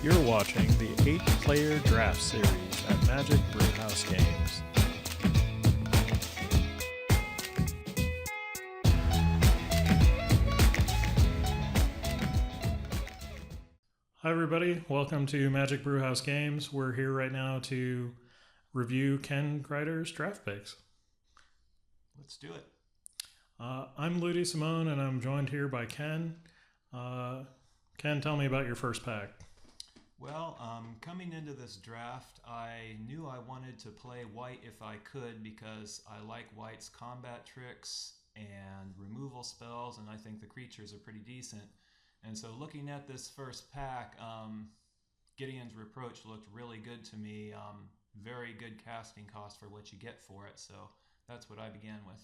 You're watching the 8-player draft series at Magic Brewhouse Games. Hi everybody, welcome to Magic Brewhouse Games. We're here right now to review Ken Greider's draft picks. Let's do it. I'm Ludi Simone and I'm joined here by Ken. Ken, tell me about your first pack. Well, coming into this draft, I knew I wanted to play white if I could because I like white's combat tricks and removal spells, and I think the creatures are pretty decent. And so looking at this first pack, Gideon's Reproach looked really good to me. Very good casting cost for what you get for it, so that's what I began with.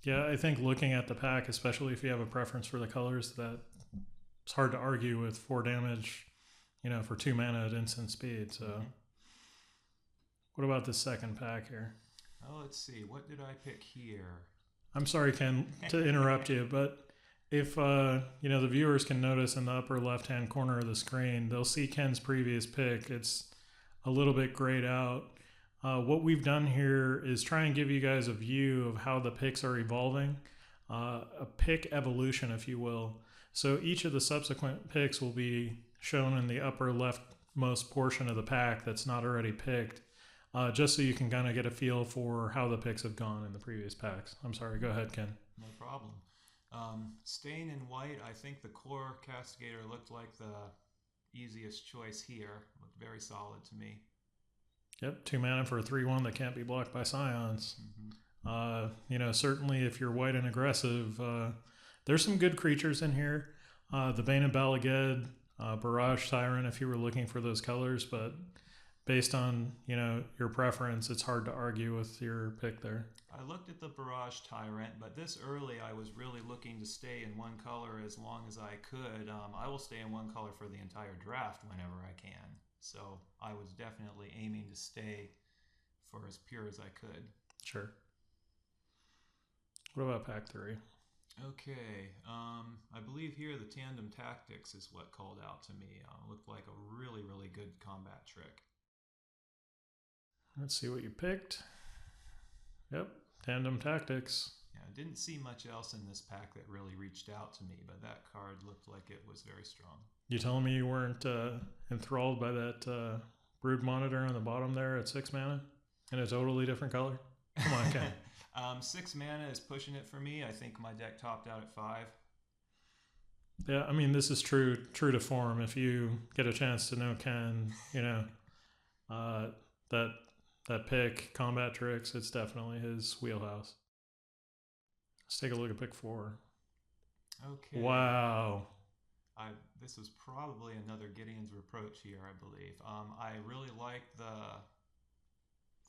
Yeah, I think looking at the pack, especially if you have a preference for the colors, that it's hard to argue with 4 damage, for 2 mana at instant speed. So What about the second pack here? Oh, let's see. What did I pick here? I'm sorry, Ken, to interrupt you, but if the viewers can notice in the upper left-hand corner of the screen, they'll see Ken's previous pick. It's a little bit grayed out. What we've done here is try and give you guys a view of how the picks are evolving, a pick evolution, if you will. So each of the subsequent picks will be shown in the upper leftmost portion of the pack that's not already picked, just so you can kind of get a feel for how the picks have gone in the previous packs. I'm sorry, go ahead, Ken. No problem. Staying in white, I think the core Castigator looked like the easiest choice here. Looked very solid to me. Yep, 2 mana for a 3/1 that can't be blocked by Scions. Certainly if you're white and aggressive, there's some good creatures in here. The Bane of Balaged, Barrage Tyrant if you were looking for those colors, but based on, your preference, it's hard to argue with your pick there. I looked at the Barrage Tyrant, but this early I was really looking to stay in one color as long as I could. I will stay in one color for the entire draft whenever I can. So I was definitely aiming to stay for as pure as I could. Sure. What about pack 3? Okay, I believe here the Tandem Tactics is what called out to me. Looked like a really, really good combat trick. Let's see what you picked. Yep, Tandem Tactics. Yeah, I didn't see much else in this pack that really reached out to me, but that card looked like it was very strong. You telling me you weren't enthralled by that Brood Monitor on the bottom there at 6 mana in a totally different color? Come on, Ken. 6 mana is pushing it for me. I think my deck topped out at 5. Yeah, I mean, this is true to form. If you get a chance to know Ken, that pick, combat tricks, it's definitely his wheelhouse. Let's take a look at pick 4. Okay. Wow. This was probably another Gideon's Reproach here, I believe. I really like the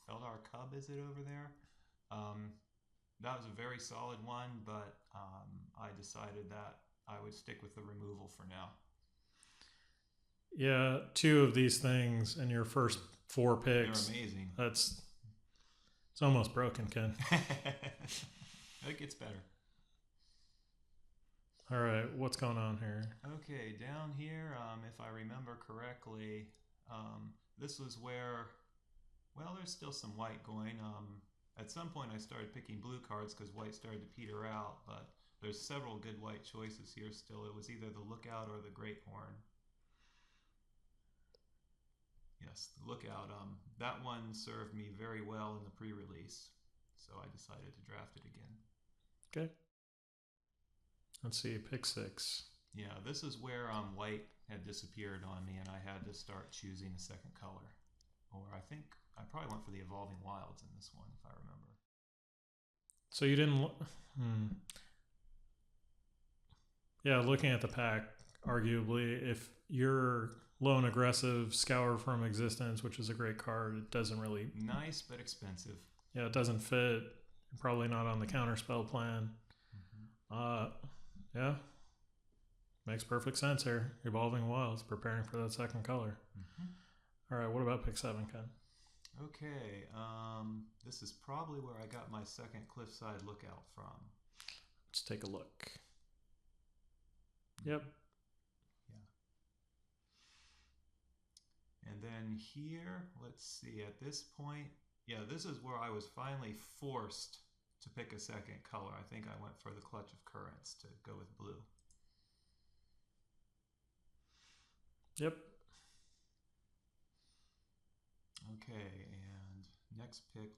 Feldar Cub, is it over there? That was a very solid one, but I decided that I would stick with the removal for now. Yeah, 2 of these things in your first 4 picks. They're amazing. It's almost broken, Ken. It gets better. All right, what's going on here? Okay, down here, if I remember correctly, this was where, well, there's still some white going. At some point I started picking blue cards because white started to peter out, but there's several good white choices here still. It was either the Lookout or the Great Horn. Yes, the Lookout. That one served me very well in the pre-release, so I decided to draft it again. Okay. Let's see, pick 6. Yeah, this is where white had disappeared on me, and I had to start choosing a second color. Or I think I probably went for the Evolving Wilds in this one, if I remember. So you didn't... Yeah, looking at the pack, arguably, if you're low and aggressive, Scour from Existence, which is a great card, it doesn't really... Nice, but expensive. Yeah, it doesn't fit. Probably not on the counterspell plan. Yeah, makes perfect sense here. Evolving Wilds, preparing for that second color. All right, what about pick 7, Ken? Okay, this is probably where I got my second Cliffside Lookout from. Let's take a look. Yep. then here, let's see, at this point, yeah, this is where I was finally forced to pick a second color. I think I went for the Clutch of Currents to go with blue. Yep. Okay, and next pick,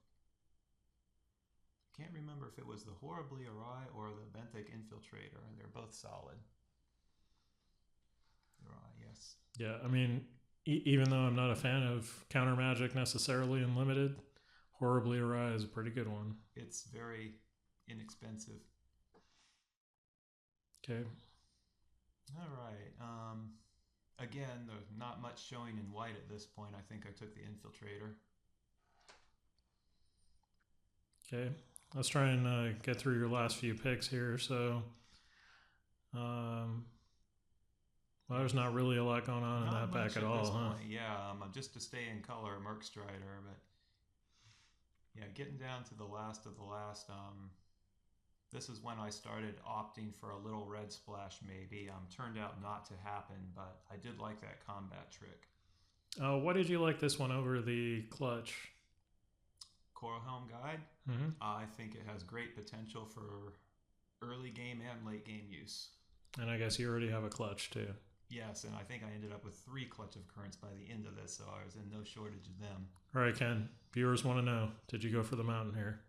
can't remember if it was the Horribly Awry or the Benthic Infiltrator. They're both solid. Awry, yes. Yeah, I mean, even though I'm not a fan of counter magic necessarily in limited, Horribly Awry is a pretty good one. It's very inexpensive. Okay. All right. Again, there's not much showing in white at this point. I think I took the Infiltrator. Okay. Let's try and get through your last few picks here. So, well, there's not really a lot going on in that pack at all, huh? Point. Yeah, just to stay in color, Merc Strider, but yeah, getting down to the last of the last. This is when I started opting for a little red splash. Maybe turned out not to happen, but I did like that combat trick. Why did you like this one over the Clutch? Coral Helm Guide. Mm-hmm. I think it has great potential for early game and late game use. And I guess you already have a Clutch too. Yes, and I think I ended up with 3 Clutch of Currents by the end of this, so I was in no shortage of them. All right, Ken. Viewers want to know, did you go for the mountain here?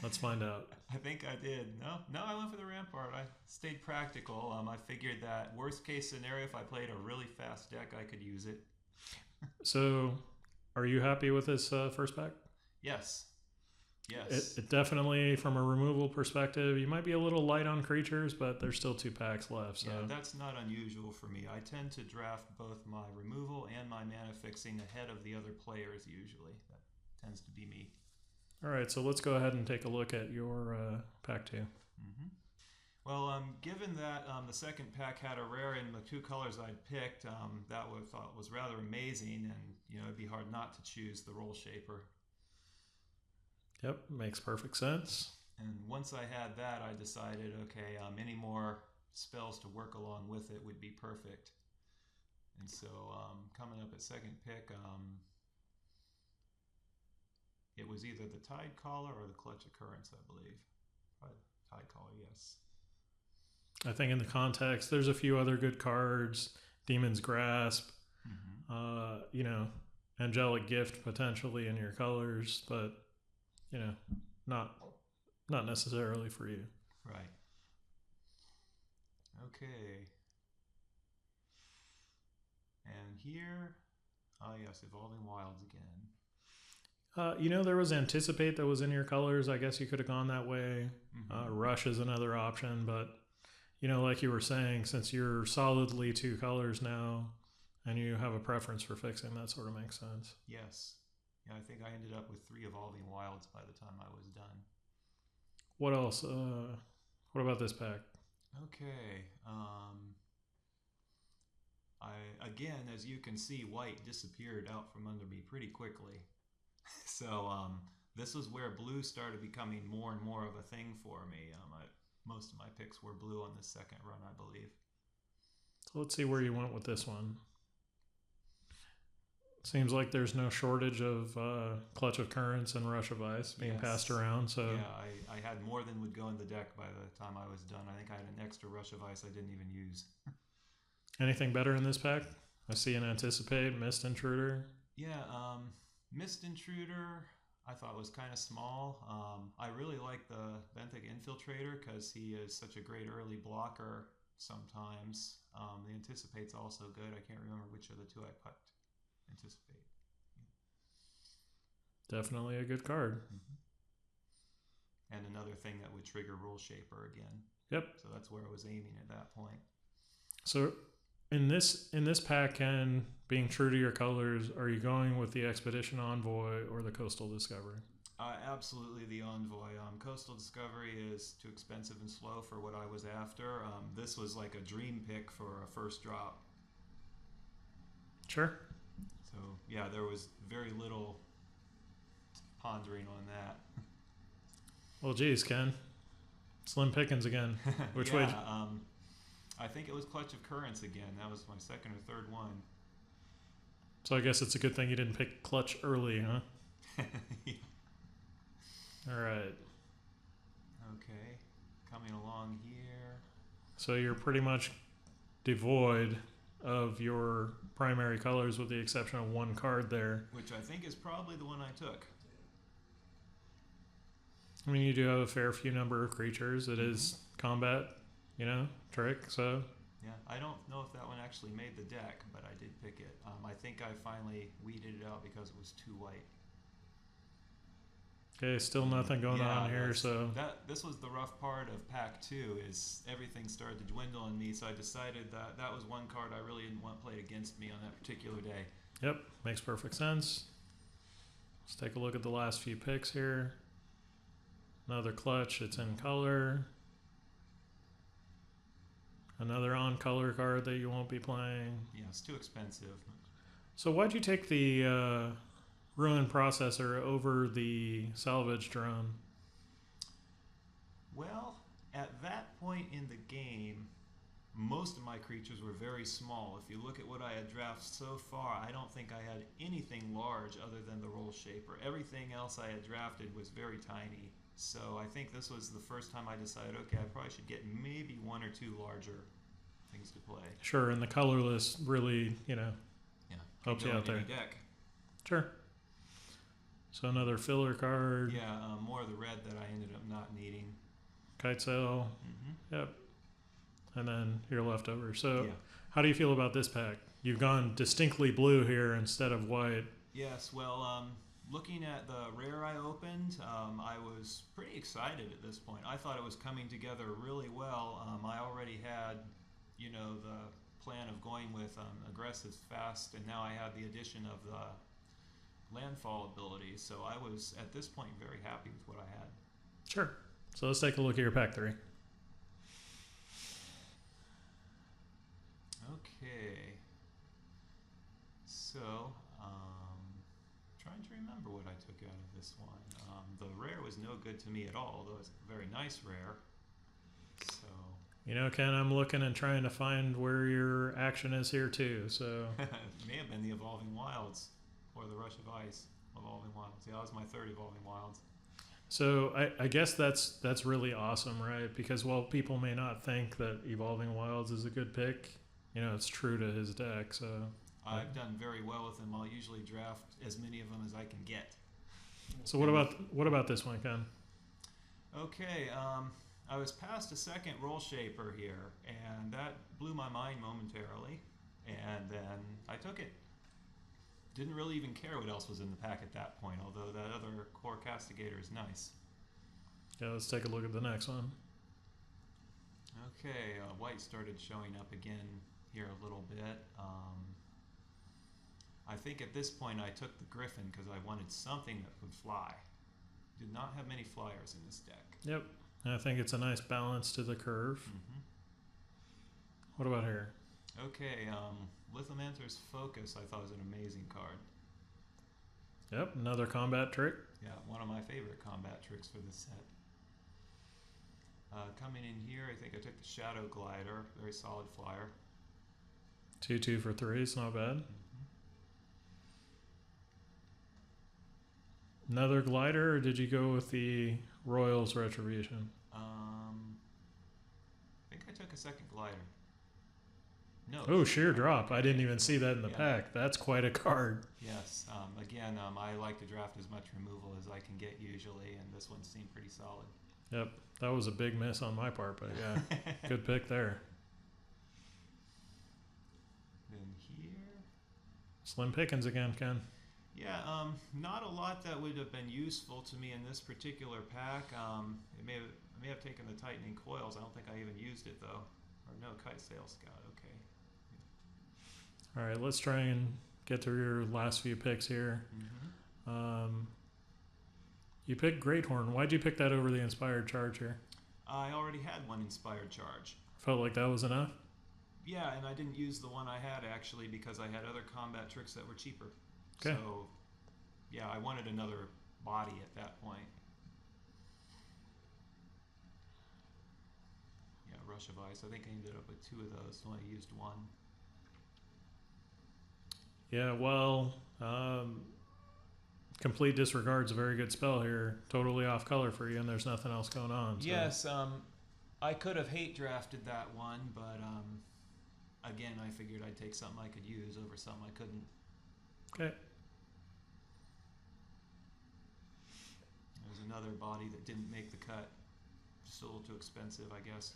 Let's find out. I think I did. No, I went for the Rampart. I stayed practical. I figured that worst case scenario, if I played a really fast deck, I could use it. So, are you happy with this first pack? Yes. Yes. It definitely, from a removal perspective, you might be a little light on creatures, but there's still 2 packs left. So. Yeah, that's not unusual for me. I tend to draft both my removal and my mana fixing ahead of the other players usually. That tends to be me. All right, so let's go ahead and take a look at your pack 2. Mm-hmm. Well, given that the second pack had a rare in the 2 colors I'd picked, that I thought was rather amazing, and it'd be hard not to choose the Roll Shaper. Yep, makes perfect sense. And once I had that, I decided, okay, any more spells to work along with it would be perfect. And so coming up at second pick, it was either the Tide Caller or the Clutch of Currents, I believe. Tide Caller, yes. I think in the context, there's a few other good cards. Demon's Grasp, Angelic Gift potentially in your colors, but not necessarily for you. Right. Okay. And here, yes, Evolving Wilds again. There was Anticipate that was in your colors. I guess you could have gone that way. Mm-hmm. Rush is another option, but like you were saying, since you're solidly 2 colors now and you have a preference for fixing, that sort of makes sense. Yes. Yeah, I think I ended up with 3 Evolving Wilds by the time I was done. What else? What about this pack? Okay. Again, as you can see, white disappeared out from under me pretty quickly. So this was where blue started becoming more and more of a thing for me. Most of my picks were blue on the second run, I believe. So let's see where you went with this one. Seems like there's no shortage of Clutch of Currents and Rush of Ice being passed around. So yeah, I had more than would go in the deck by the time I was done. I think I had an extra Rush of Ice I didn't even use. Anything better in this pack? I see an Anticipate, Mist Intruder. Yeah, Mist Intruder I thought was kind of small. I really like the Benthic Infiltrator because he is such a great early blocker sometimes. The Anticipate's also good. I can't remember which of the 2 I picked. Anticipate. Definitely a good card. Mm-hmm. And another thing that would trigger Rule Shaper again. Yep. So that's where I was aiming at that point. So in this pack, Ken, being true to your colors, are you going with the Expedition Envoy or the Coastal Discovery? Absolutely the Envoy. Coastal Discovery is too expensive and slow for what I was after. This was like a dream pick for a first drop. Sure. So yeah, there was very little pondering on that. Well, geez, Ken, slim pickings again. Which way? I think it was Clutch of Currents again. That was my second or third one. So I guess it's a good thing you didn't pick clutch early, huh? Yeah. All right. Okay, coming along here. So you're pretty much devoid of your primary colors with the exception of one card there. Which I think is probably the one I took. I mean, you do have a fair few number of creatures. It is combat, trick, so... Yeah, I don't know if that one actually made the deck, but I did pick it. I think I finally weeded it out because it was too white. Okay, still nothing going on here, so... This was the rough part of pack 2, is everything started to dwindle in me, so I decided that was one card I really didn't want played against me on that particular day. Yep, makes perfect sense. Let's take a look at the last few picks here. Another clutch, it's in color. Another on-color card that you won't be playing. Yeah, it's too expensive. So why'd you take the Ruin Processor over the Salvage Drone? Well, at that point in the game, most of my creatures were very small. If you look at what I had drafted so far, I don't think I had anything large other than the Roll Shaper. Everything else I had drafted was very tiny. So I think this was the first time I decided, okay, I probably should get maybe one or two larger things to play. Sure, and the colorless really, helps you out there. Deck. Sure. So another filler card. Yeah, more of the red that I ended up not needing. Kite Sail. Mm-hmm. Yep. And then your leftover. So yeah. How do you feel about this pack? You've gone distinctly blue here instead of white. Yes, well, looking at the rare I opened, I was pretty excited at this point. I thought it was coming together really well. I already had, the plan of going with aggressive fast, and now I had the addition of the landfall ability. So I was, at this point, very happy with what I had. Sure. So let's take a look at your pack 3. Okay. So, trying to remember what I took out of this one. The rare was no good to me at all, although it's a very nice rare. So. Ken, I'm looking and trying to find where your action is here too. So. It may have been the Evolving Wilds or the Rush of Ice Evolving Wilds. Yeah, that was my third Evolving Wilds. So I guess that's really awesome, right? Because while people may not think that Evolving Wilds is a good pick, it's true to his deck. So I've done very well with them. I'll usually draft as many of them as I can get. So what about this one, Ken? Okay, I was past a second Roll Shaper here, and that blew my mind momentarily. And then I took it. Didn't really even care what else was in the pack at that point, although that other Core Castigator is nice. Yeah, let's take a look at the next one. Okay, white started showing up again here a little bit. I think at this point I took the Griffin because I wanted something that would fly. Did not have many flyers in this deck. Yep, and I think it's a nice balance to the curve. Mm-hmm. What about here? Okay, Lithomancer's Focus I thought was an amazing card. Yep, another combat trick. Yeah, one of my favorite combat tricks for this set. Coming in here, I think I took the Shadow Glider, very solid flyer. 2/2 for 3, it's not bad. Mm-hmm. Another glider, or did you go with the Royals Retribution? I think I took a second glider. No. Oh, sheer drop. I didn't even see that in the pack. That's quite a card. Yes. Again, I like to draft as much removal as I can get usually, and this one seemed pretty solid. Yep. That was a big miss on my part, but yeah, good pick there. Then here. Slim pickings again, Ken. Yeah, not a lot that would have been useful to me in this particular pack. I may have taken the Tightening Coils. I don't think I even used it though. Or no, Kite Sail Scout. Okay. All right, let's try and get through your last few picks here. Mm-hmm. You picked Greathorn. Why'd you pick that over the Inspired Charge here? I already had one Inspired Charge. Felt like that was enough? Yeah, and I didn't use the one I had actually because I had other combat tricks that were cheaper. Okay. So, yeah, I wanted another body at that point. Yeah, Rush of Ice. I think I ended up with 2 of those. So I only used 1. Yeah, well, complete disregard's a very good spell here. Totally off color for you, and there's nothing else going on. So. Yes, I could have hate drafted that one, but again, I figured I'd take something I could use over something I couldn't. Okay. There's another body that didn't make the cut. Just a little too expensive, I guess.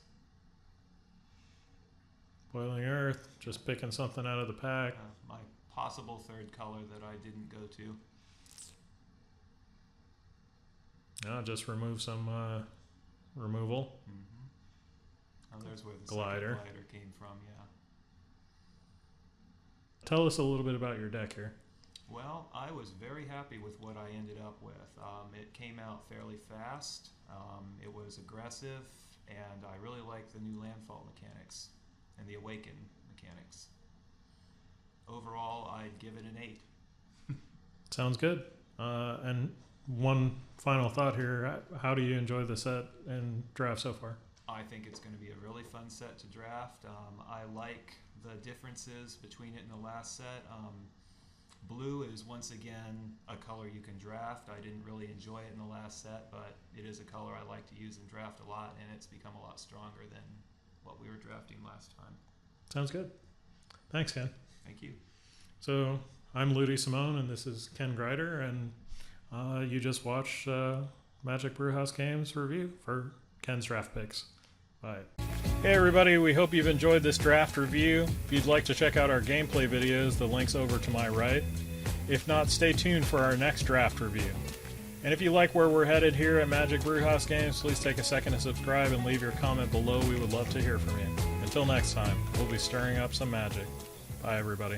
Boiling Earth, just picking something out of the pack. My possible third color that I didn't go to. Yeah, just remove some removal. Oh, there's where the Glider. second glider came from, yeah. Tell us a little bit about your deck here. Well, I was very happy with what I ended up with. It came out fairly fast. It was aggressive, and I really liked the new landfall mechanics and the awaken mechanics. Overall, I'd give it an 8. Sounds good. And one final thought here. How do you enjoy the set and draft so far? I think it's going to be a really fun set to draft. I like the differences between it and the last set. Blue is once again a color you can draft. I didn't really enjoy it in the last set, but it is a color I like to use in draft a lot, and it's become a lot stronger than what we were drafting last time. Sounds good. Thanks, Ken. Thank you. So I'm Ludi Simone, and this is Ken Greider, and you just watched Magic Brewhouse Games review for Ken's draft picks. Bye. Hey everybody, we hope you've enjoyed this draft review. If you'd like to check out our gameplay videos, the link's over to my right. If not, stay tuned for our next draft review. And if you like where we're headed here at Magic Brewhouse Games, please take a second to subscribe and leave your comment below. We would love to hear from you. Until next time, we'll be stirring up some magic. Bye everybody.